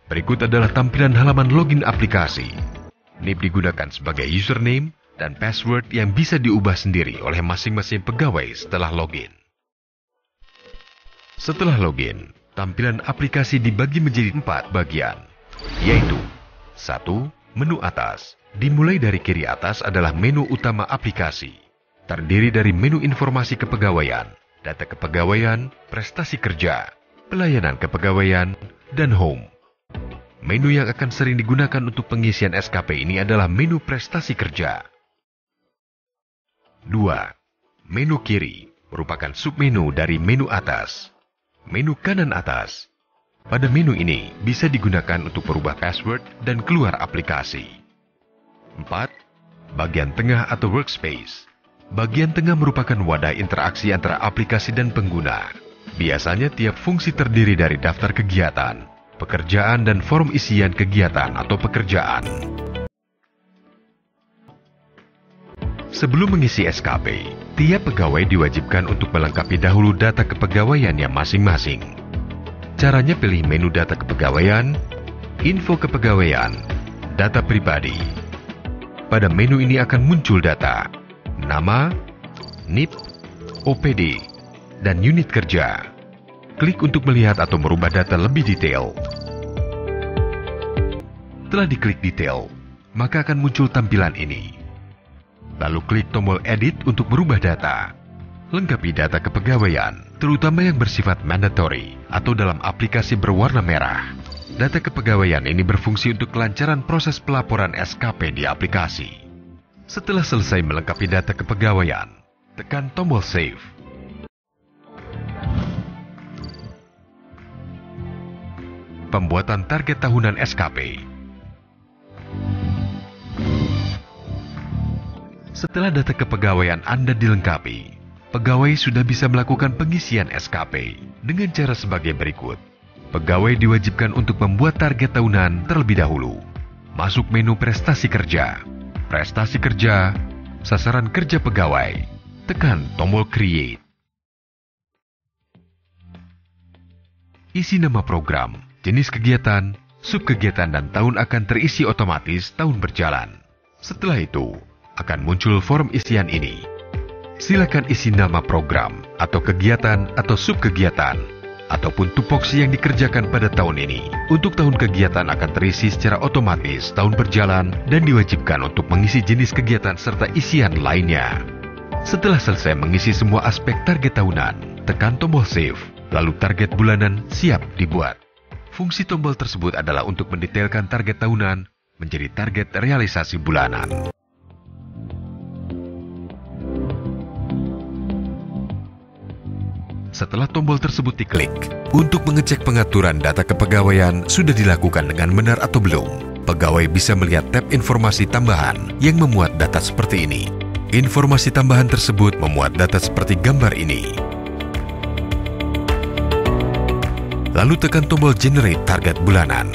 Berikut adalah tampilan halaman login aplikasi. NIP digunakan sebagai username dan password yang bisa diubah sendiri oleh masing-masing pegawai setelah login. Setelah login, tampilan aplikasi dibagi menjadi 4 bagian, yaitu 1. Menu atas. Dimulai dari kiri atas adalah menu utama aplikasi. Terdiri dari menu informasi kepegawaian, data kepegawaian, prestasi kerja, pelayanan kepegawaian, dan home. Menu yang akan sering digunakan untuk pengisian SKP ini adalah menu prestasi kerja. 2. Menu kiri merupakan submenu dari menu atas. Menu kanan atas. Pada menu ini bisa digunakan untuk merubah password dan keluar aplikasi. 4. Bagian tengah atau workspace. Bagian tengah merupakan wadah interaksi antara aplikasi dan pengguna. Biasanya tiap fungsi terdiri dari daftar kegiatan, pekerjaan, dan form isian kegiatan atau pekerjaan. Sebelum mengisi SKP, tiap pegawai diwajibkan untuk melengkapi dahulu data kepegawaiannya masing-masing. Caranya pilih menu data kepegawaian, info kepegawaian, data pribadi. Pada menu ini akan muncul data, nama, NIP, OPD, dan unit kerja. Klik untuk melihat atau merubah data lebih detail. Setelah diklik detail, maka akan muncul tampilan ini. Lalu klik tombol edit untuk merubah data. Lengkapi data kepegawaian, terutama yang bersifat mandatory atau dalam aplikasi berwarna merah. Data kepegawaian ini berfungsi untuk kelancaran proses pelaporan SKP di aplikasi. Setelah selesai melengkapi data kepegawaian, tekan tombol save. Pembuatan target tahunan SKP. Setelah data kepegawaian Anda dilengkapi, pegawai sudah bisa melakukan pengisian SKP dengan cara sebagai berikut. Pegawai diwajibkan untuk membuat target tahunan terlebih dahulu. Masuk menu prestasi kerja. Prestasi kerja, sasaran kerja pegawai. Tekan tombol create. Isi nama program, jenis kegiatan, subkegiatan, dan tahun akan terisi otomatis tahun berjalan. Setelah itu, akan muncul form isian ini. Silakan isi nama program, atau kegiatan, atau subkegiatan, ataupun tupoksi yang dikerjakan pada tahun ini. Untuk tahun kegiatan akan terisi secara otomatis tahun berjalan dan diwajibkan untuk mengisi jenis kegiatan serta isian lainnya. Setelah selesai mengisi semua aspek target tahunan, tekan tombol save, lalu target bulanan siap dibuat. Fungsi tombol tersebut adalah untuk mendetailkan target tahunan menjadi target realisasi bulanan. Setelah tombol tersebut diklik, untuk mengecek pengaturan data kepegawaian sudah dilakukan dengan benar atau belum, pegawai bisa melihat tab informasi tambahan yang memuat data seperti ini. Informasi tambahan tersebut memuat data seperti gambar ini. Lalu tekan tombol generate target bulanan.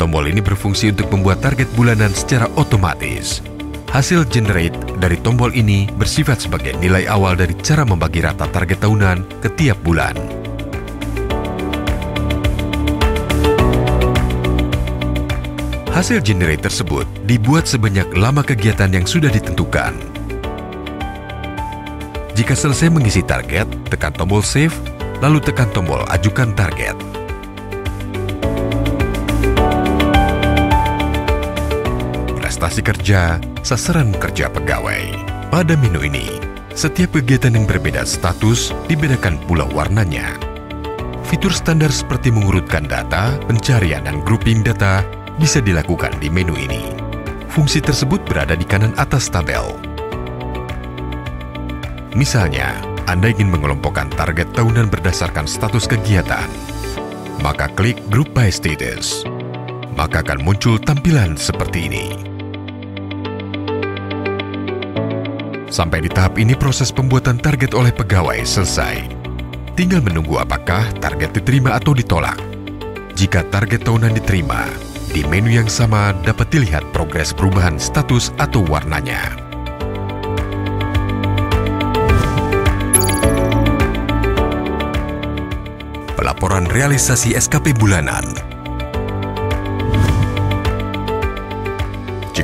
Tombol ini berfungsi untuk membuat target bulanan secara otomatis. Hasil generate dari tombol ini bersifat sebagai nilai awal dari cara membagi rata target tahunan ke tiap bulan. Hasil generate tersebut dibuat sebanyak lama kegiatan yang sudah ditentukan. Jika selesai mengisi target, tekan tombol save, lalu tekan tombol ajukan target. Prestasi kerja, sasaran kerja pegawai. Pada menu ini, setiap kegiatan yang berbeda status dibedakan pula warnanya. Fitur standar seperti mengurutkan data, pencarian, dan grouping data bisa dilakukan di menu ini. Fungsi tersebut berada di kanan atas tabel. Misalnya, Anda ingin mengelompokkan target tahunan berdasarkan status kegiatan, maka klik Group by Status. Maka akan muncul tampilan seperti ini. Sampai di tahap ini proses pembuatan target oleh pegawai selesai. Tinggal menunggu apakah target diterima atau ditolak. Jika target tahunan diterima, di menu yang sama dapat dilihat progres perubahan status atau warnanya. Pelaporan realisasi SKP bulanan.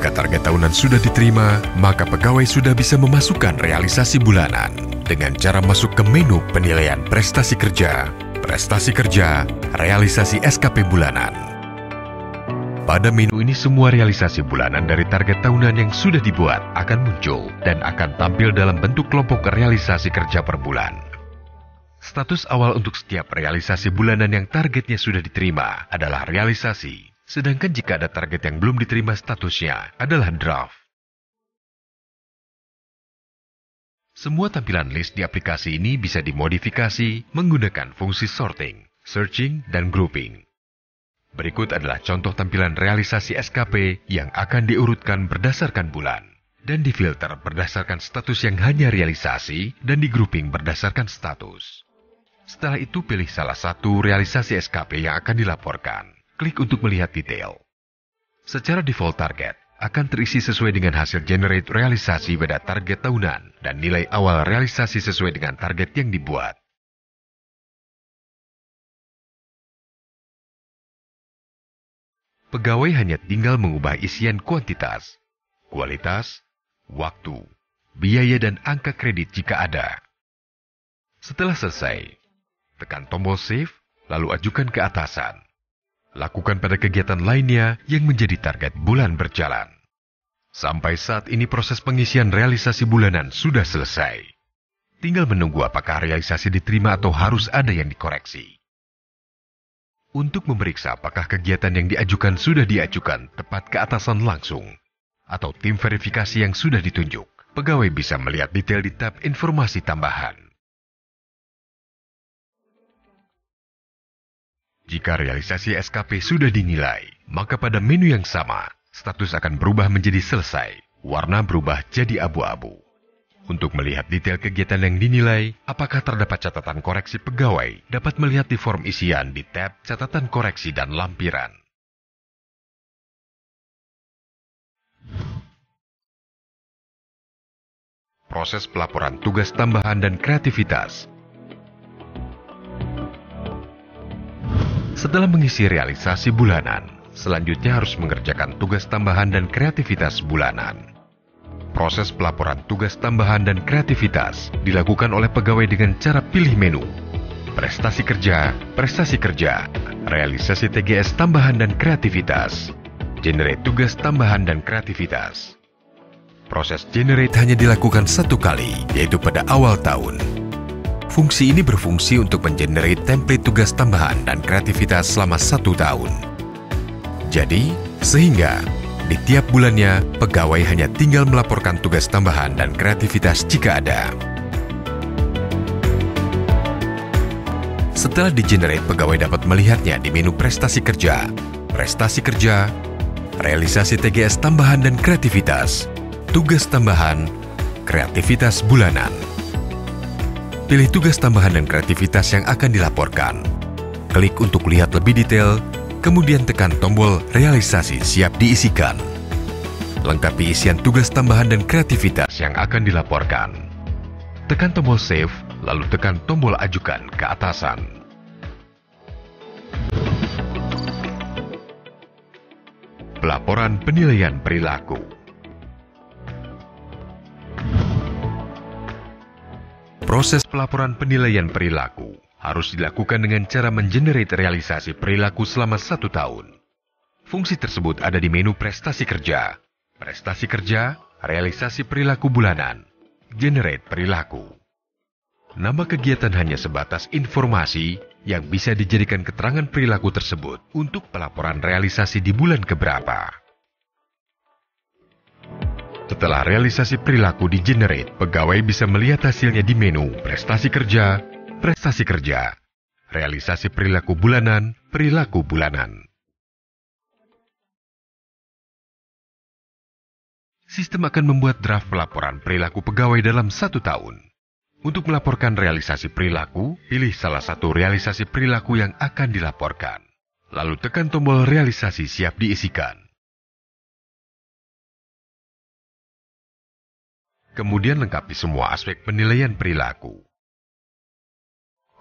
Jika target tahunan sudah diterima, maka pegawai sudah bisa memasukkan realisasi bulanan dengan cara masuk ke menu penilaian prestasi kerja, realisasi SKP bulanan. Pada menu ini semua realisasi bulanan dari target tahunan yang sudah dibuat akan muncul dan akan tampil dalam bentuk kelompok realisasi kerja per bulan. Status awal untuk setiap realisasi bulanan yang targetnya sudah diterima adalah realisasi. Sedangkan jika ada target yang belum diterima, statusnya adalah draft. Semua tampilan list di aplikasi ini bisa dimodifikasi menggunakan fungsi sorting, searching, dan grouping. Berikut adalah contoh tampilan realisasi SKP yang akan diurutkan berdasarkan bulan dan difilter berdasarkan status yang hanya realisasi dan di-grouping berdasarkan status. Setelah itu pilih salah satu realisasi SKP yang akan dilaporkan. Klik untuk melihat detail. Secara default target akan terisi sesuai dengan hasil generate realisasi pada target tahunan dan nilai awal realisasi sesuai dengan target yang dibuat. Pegawai hanya tinggal mengubah isian kuantitas, kualitas, waktu, biaya dan angka kredit jika ada. Setelah selesai, tekan tombol save lalu ajukan ke atasan. Lakukan pada kegiatan lainnya yang menjadi target bulan berjalan. Sampai saat ini proses pengisian realisasi bulanan sudah selesai. Tinggal menunggu apakah realisasi diterima atau harus ada yang dikoreksi. Untuk memeriksa apakah kegiatan yang diajukan sudah diajukan tepat ke atasan langsung, atau tim verifikasi yang sudah ditunjuk, pegawai bisa melihat detail di tab informasi tambahan. Jika realisasi SKP sudah dinilai, maka pada menu yang sama, status akan berubah menjadi selesai, warna berubah jadi abu-abu. Untuk melihat detail kegiatan yang dinilai, apakah terdapat catatan koreksi pegawai, dapat melihat di form isian di tab catatan koreksi dan lampiran. Proses pelaporan tugas tambahan dan kreativitas. Setelah mengisi realisasi bulanan, selanjutnya harus mengerjakan tugas tambahan dan kreativitas bulanan. Proses pelaporan tugas tambahan dan kreativitas dilakukan oleh pegawai dengan cara pilih menu. Prestasi kerja, realisasi TGS tambahan dan kreativitas, generate tugas tambahan dan kreativitas. Proses generate hanya dilakukan satu kali, yaitu pada awal tahun. Fungsi ini berfungsi untuk mengenerate template tugas tambahan dan kreativitas selama 1 tahun. Jadi, sehingga di tiap bulannya, pegawai hanya tinggal melaporkan tugas tambahan dan kreativitas jika ada. Setelah di-generate, pegawai dapat melihatnya di menu prestasi kerja, realisasi TGS tambahan dan kreativitas, tugas tambahan, kreativitas bulanan. Pilih tugas tambahan dan kreativitas yang akan dilaporkan. Klik untuk lihat lebih detail, kemudian tekan tombol realisasi siap diisikan. Lengkapi isian tugas tambahan dan kreativitas yang akan dilaporkan. Tekan tombol save, lalu tekan tombol ajukan ke atasan. Pelaporan penilaian perilaku. Proses pelaporan penilaian perilaku harus dilakukan dengan cara mengenerate realisasi perilaku selama 1 tahun. Fungsi tersebut ada di menu prestasi kerja, realisasi perilaku bulanan, generate perilaku. Nama kegiatan hanya sebatas informasi yang bisa dijadikan keterangan perilaku tersebut untuk pelaporan realisasi di bulan keberapa. Setelah realisasi perilaku di-generate, pegawai bisa melihat hasilnya di menu prestasi kerja, realisasi perilaku bulanan, perilaku bulanan. Sistem akan membuat draft pelaporan perilaku pegawai dalam 1 tahun. Untuk melaporkan realisasi perilaku, pilih salah satu realisasi perilaku yang akan dilaporkan. Lalu tekan tombol realisasi siap diisikan. Kemudian lengkapi semua aspek penilaian perilaku.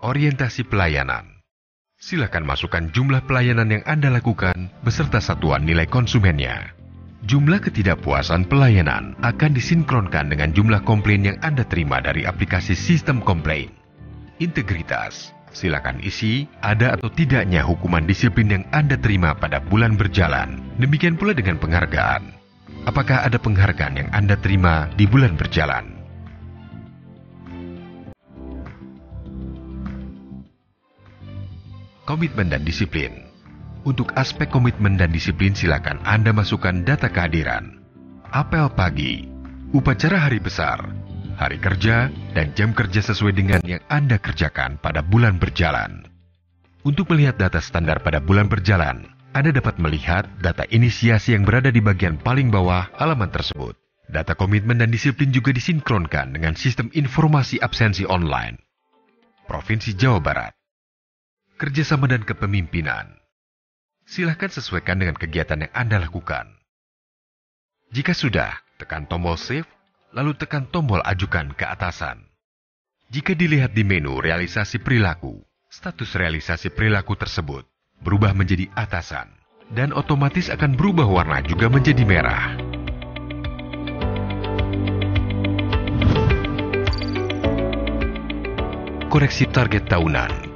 Orientasi pelayanan. Silakan masukkan jumlah pelayanan yang Anda lakukan beserta satuan nilai konsumennya. Jumlah ketidakpuasan pelayanan akan disinkronkan dengan jumlah komplain yang Anda terima dari aplikasi sistem komplain. Integritas, silakan isi ada atau tidaknya hukuman disiplin yang Anda terima pada bulan berjalan. Demikian pula dengan penghargaan. Apakah ada penghargaan yang Anda terima di bulan berjalan? Komitmen dan disiplin. Untuk aspek komitmen dan disiplin silakan Anda masukkan data kehadiran, apel pagi, upacara hari besar, hari kerja, dan jam kerja sesuai dengan yang Anda kerjakan pada bulan berjalan. Untuk melihat data standar pada bulan berjalan, Anda dapat melihat data inisiasi yang berada di bagian paling bawah halaman tersebut. Data komitmen dan disiplin juga disinkronkan dengan sistem informasi absensi online. Provinsi Jawa Barat. Kerjasama dan kepemimpinan. Silahkan sesuaikan dengan kegiatan yang Anda lakukan. Jika sudah, tekan tombol Save, lalu tekan tombol Ajukan ke atasan. Jika dilihat di menu Realisasi Perilaku, status realisasi perilaku tersebut berubah menjadi atasan, dan otomatis akan berubah warna juga menjadi merah. Koreksi target tahunan.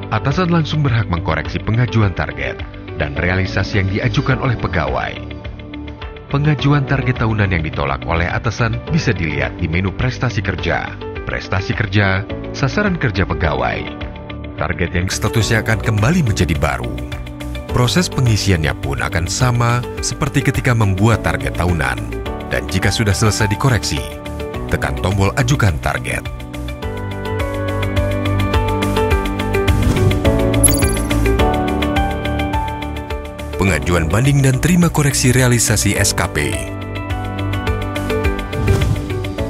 Atasan langsung berhak mengkoreksi pengajuan target dan realisasi yang diajukan oleh pegawai. Pengajuan target tahunan yang ditolak oleh atasan bisa dilihat di menu prestasi kerja, sasaran kerja pegawai. Target yang statusnya akan kembali menjadi baru. Proses pengisiannya pun akan sama seperti ketika membuat target tahunan. Dan jika sudah selesai dikoreksi, tekan tombol Ajukan target. Pengajuan banding dan terima koreksi realisasi SKP.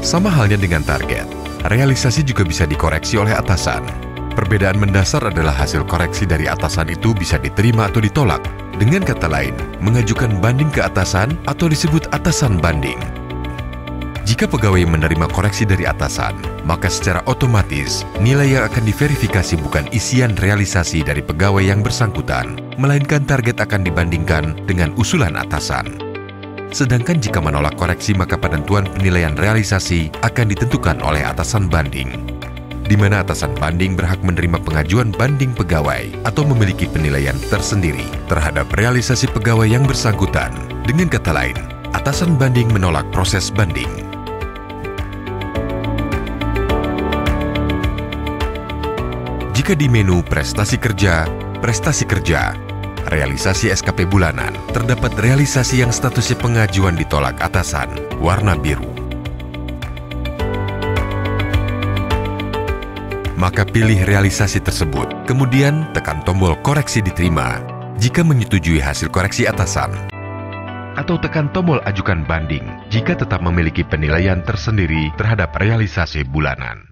Sama halnya dengan target, realisasi juga bisa dikoreksi oleh atasan. Perbedaan mendasar adalah hasil koreksi dari atasan itu bisa diterima atau ditolak. Dengan kata lain, mengajukan banding ke atasan atau disebut atasan banding. Jika pegawai menerima koreksi dari atasan, maka secara otomatis nilai yang akan diverifikasi bukan isian realisasi dari pegawai yang bersangkutan, melainkan target akan dibandingkan dengan usulan atasan. Sedangkan jika menolak koreksi, maka penentuan penilaian realisasi akan ditentukan oleh atasan banding, di mana atasan banding berhak menerima pengajuan banding pegawai atau memiliki penilaian tersendiri terhadap realisasi pegawai yang bersangkutan. Dengan kata lain, atasan banding menolak proses banding. Jika di menu prestasi kerja, realisasi SKP bulanan, terdapat realisasi yang statusnya pengajuan ditolak atasan, warna biru. Maka pilih realisasi tersebut, kemudian tekan tombol koreksi diterima jika menyetujui hasil koreksi atasan. Atau tekan tombol Ajukan banding jika tetap memiliki penilaian tersendiri terhadap realisasi bulanan.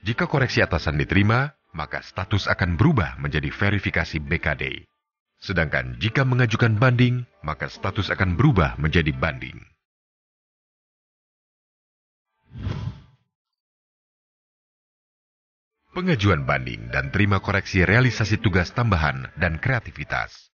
Jika koreksi atasan diterima, maka status akan berubah menjadi verifikasi BKD. Sedangkan jika mengajukan banding, maka status akan berubah menjadi banding. Pengajuan banding dan terima koreksi realisasi tugas tambahan dan kreativitas.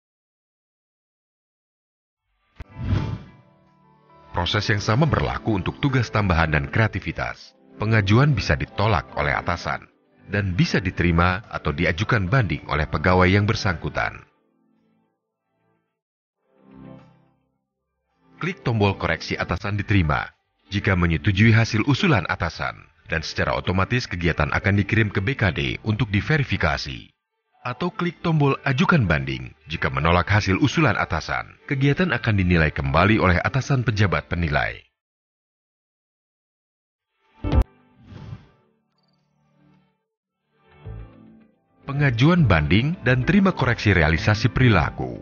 Proses yang sama berlaku untuk tugas tambahan dan kreativitas. Pengajuan bisa ditolak oleh atasan dan bisa diterima atau diajukan banding oleh pegawai yang bersangkutan. Klik tombol koreksi atasan diterima jika menyetujui hasil usulan atasan, dan secara otomatis kegiatan akan dikirim ke BKD untuk diverifikasi. Atau klik tombol Ajukan banding jika menolak hasil usulan atasan, kegiatan akan dinilai kembali oleh atasan pejabat penilai. Pengajuan banding dan terima koreksi realisasi perilaku.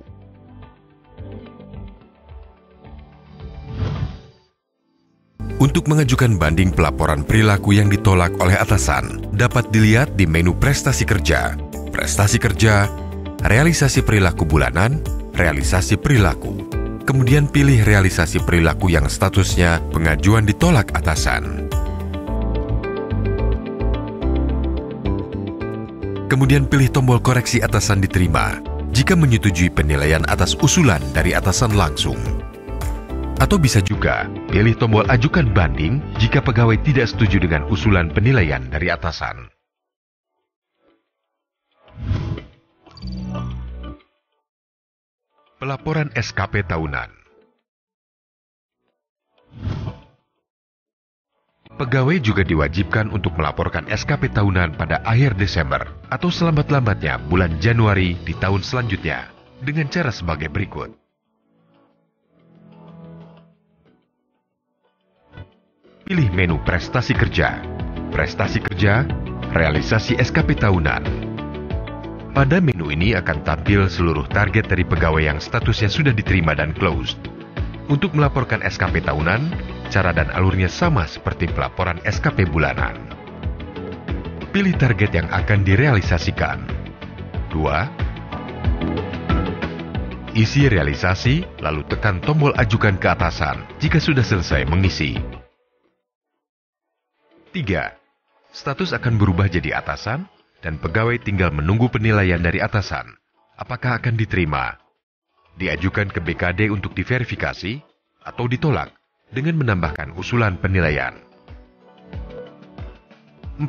Untuk mengajukan banding pelaporan perilaku yang ditolak oleh atasan, dapat dilihat di menu prestasi kerja, realisasi perilaku bulanan, realisasi perilaku. Kemudian pilih realisasi perilaku yang statusnya pengajuan ditolak atasan. Kemudian pilih tombol koreksi atasan diterima jika menyetujui penilaian atas usulan dari atasan langsung. Atau bisa juga pilih tombol ajukan banding jika pegawai tidak setuju dengan usulan penilaian dari atasan. Pelaporan SKP tahunan. Pegawai juga diwajibkan untuk melaporkan SKP tahunan pada akhir Desember atau selambat-lambatnya bulan Januari di tahun selanjutnya dengan cara sebagai berikut. Pilih menu prestasi kerja, realisasi SKP tahunan. Pada menu ini akan tampil seluruh target dari pegawai yang statusnya sudah diterima dan closed. Untuk melaporkan SKP tahunan, cara dan alurnya sama seperti pelaporan SKP bulanan. Pilih target yang akan direalisasikan. 2. Isi realisasi, lalu tekan tombol ajukan ke atasan jika sudah selesai mengisi. 3. Status akan berubah jadi atasan, dan pegawai tinggal menunggu penilaian dari atasan. Apakah akan diterima, diajukan ke BKD untuk diverifikasi, atau ditolak dengan menambahkan usulan penilaian. 4.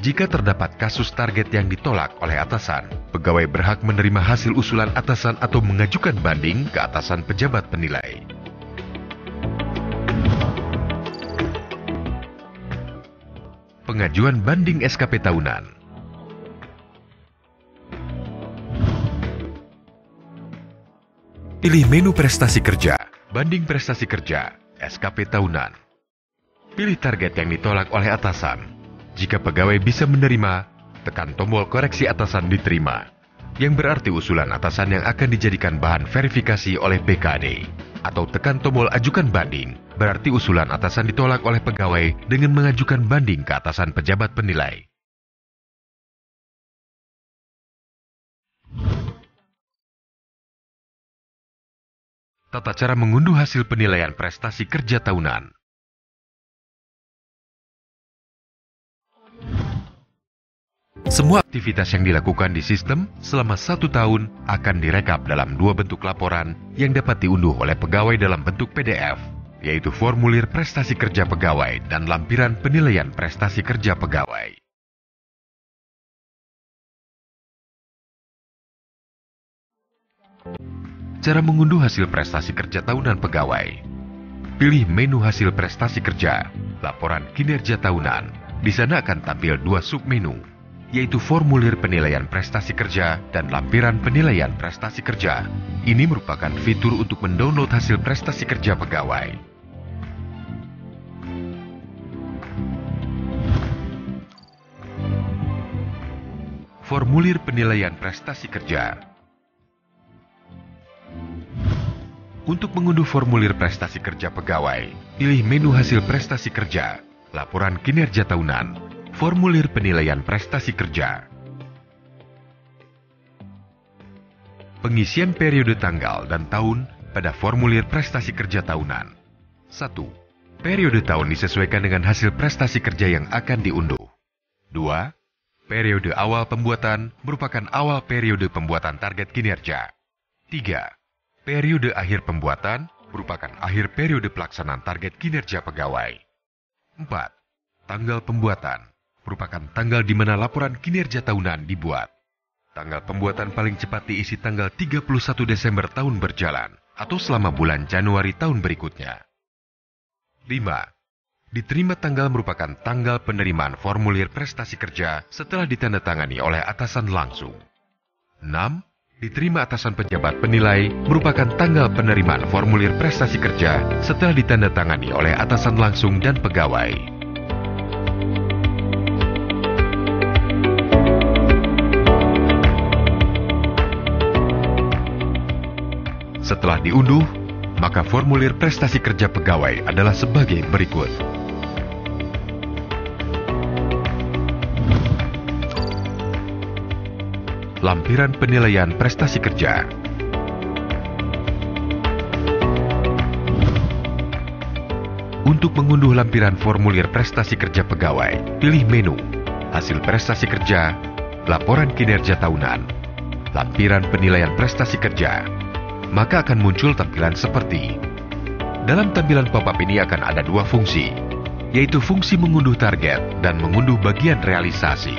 Jika terdapat kasus target yang ditolak oleh atasan, pegawai berhak menerima hasil usulan atasan atau mengajukan banding ke atasan pejabat penilai. Pengajuan banding SKP tahunan. Pilih menu prestasi kerja, banding prestasi kerja, SKP tahunan. Pilih target yang ditolak oleh atasan. Jika pegawai bisa menerima, tekan tombol koreksi atasan diterima, yang berarti usulan atasan yang akan dijadikan bahan verifikasi oleh BKD. Atau tekan tombol ajukan banding, berarti usulan atasan ditolak oleh pegawai dengan mengajukan banding ke atasan pejabat penilai. Tata cara mengunduh hasil penilaian prestasi kerja tahunan. Semua aktivitas yang dilakukan di sistem selama 1 tahun akan direkap dalam 2 bentuk laporan yang dapat diunduh oleh pegawai dalam bentuk PDF, yaitu formulir prestasi kerja pegawai dan lampiran penilaian prestasi kerja pegawai. Cara mengunduh hasil prestasi kerja tahunan pegawai. Pilih menu hasil prestasi kerja, laporan kinerja tahunan. Di sana akan tampil 2 submenu, yaitu formulir penilaian prestasi kerja dan lampiran penilaian prestasi kerja. Ini merupakan fitur untuk mendownload hasil prestasi kerja pegawai. Formulir penilaian prestasi kerja. Untuk mengunduh formulir prestasi kerja pegawai, pilih menu hasil prestasi kerja, laporan kinerja tahunan, formulir penilaian prestasi kerja. Pengisian periode tanggal dan tahun pada formulir prestasi kerja tahunan. 1. Periode tahun disesuaikan dengan hasil prestasi kerja yang akan diunduh. 2. Periode awal pembuatan merupakan awal periode pembuatan target kinerja. 3. Periode akhir pembuatan merupakan akhir periode pelaksanaan target kinerja pegawai. 4. Tanggal pembuatan merupakan tanggal di mana laporan kinerja tahunan dibuat. Tanggal pembuatan paling cepat diisi tanggal 31 Desember tahun berjalan atau selama bulan Januari tahun berikutnya. 5. Diterima tanggal merupakan tanggal penerimaan formulir prestasi kerja setelah ditandatangani oleh atasan langsung. 6. Diterima atasan pejabat penilai merupakan tanggal penerimaan formulir prestasi kerja setelah ditandatangani oleh atasan langsung dan pegawai. Setelah diunduh, maka formulir prestasi kerja pegawai adalah sebagai berikut. Lampiran penilaian prestasi kerja. Untuk mengunduh lampiran formulir prestasi kerja pegawai, pilih menu, hasil prestasi kerja, laporan kinerja tahunan, lampiran penilaian prestasi kerja, maka akan muncul tampilan seperti. Dalam tampilan pop-up ini akan ada dua fungsi, yaitu fungsi mengunduh target dan mengunduh bagian realisasi.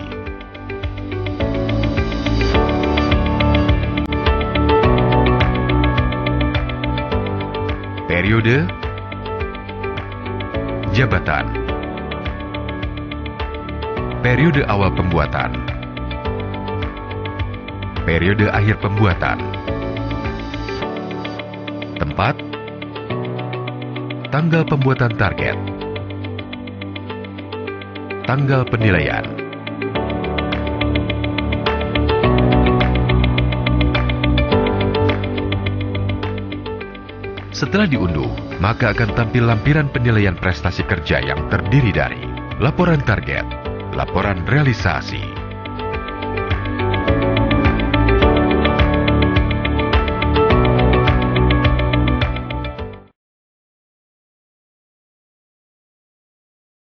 Periode, jabatan, periode awal pembuatan, periode akhir pembuatan, tempat, tanggal pembuatan target, tanggal penilaian. Setelah diunduh, maka akan tampil lampiran penilaian prestasi kerja yang terdiri dari laporan target, laporan realisasi,